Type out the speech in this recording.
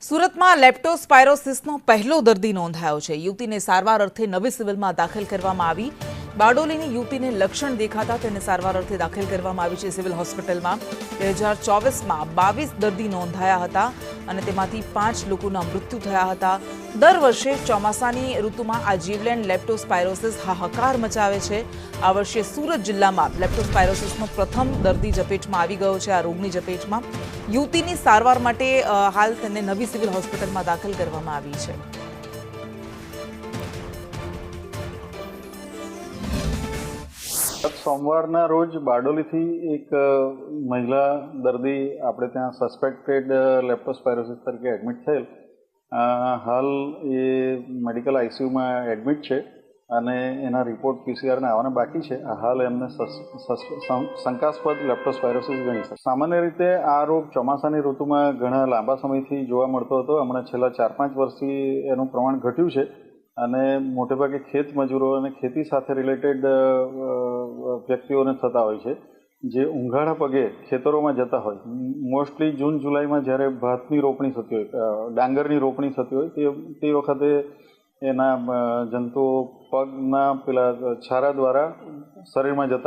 સુરતમાં લેપ્ટોસ્પાયરોસિસનો પહેલો દર્દી નોંધાયો છે। યુવતીને સારવાર અર્થે નવી સિવિલમાં દાખલ કરવામાં આવી। બારડોલીની યુવતીને લક્ષણ દેખાતા તેને સારવાર અર્થે દાખલ કરવામાં આવી છે સિવિલ હોસ્પિટલમાં। 2024માં 22 દર્દી નોંધાયા હતા અને તેમાંથી 5 લોકોના મૃત્યુ થયા હતા। દર વર્ષે ચોમાસાની ઋતુમાં આ જીવલેણ લેપ્ટોસ્પાયરોસિસ હાહાકાર મચાવે છે। આ વર્ષે સુરત જિલ્લામાં લેપ્ટોસ્પાયરોસિસનો પ્રથમ દર્દી ઝપેટમાં આવી ગયો છે। આ રોગની ઝપેટમાં યુવતીની સારવાર માટે હાલ તેને નવી સિવિલ હોસ્પિટલમાં દાખલ કરવામાં આવી છે। સોમવારના રોજ બારડોલીથી એક મહિલા દર્દી આપણે ત્યાં સસ્પેક્ટેડ લેપ્ટોસ્પાયરોસિસ તરીકે એડમિટ થયેલ। હાલ એ મેડિકલ આઈસીયુમાં એડમિટ છે અને એના રિપોર્ટ પીસીઆરના આવવાના બાકી છે। હાલ એમને શંકાસ્પદ લેપ્ટોસ્પાયરોસિસ ગણી છે। સામાન્ય રીતે આ રોગ ચોમાસાની ઋતુમાં ઘણા લાંબા સમયથી જોવા મળતો હતો। હમણાં છેલ્લા 4-5 વર્ષથી એનું પ્રમાણ ઘટ્યું છે અને મોટેભાગે ખેત મજૂરો અને ખેતી સાથે રિલેટેડ વ્યક્તિઓને થતા હોય છે, જે ઉંઘાડા પગે ખેતરોમાં જતા હોય। મોસ્ટલી જૂન જુલાઈમાં જ્યારે ભાતની રોપણી થતી હોય, ડાંગરની રોપણી થતી હોય તે વખતે એના જંતુઓ પગના પેલા છારા દ્વારા શરીરમાં જતા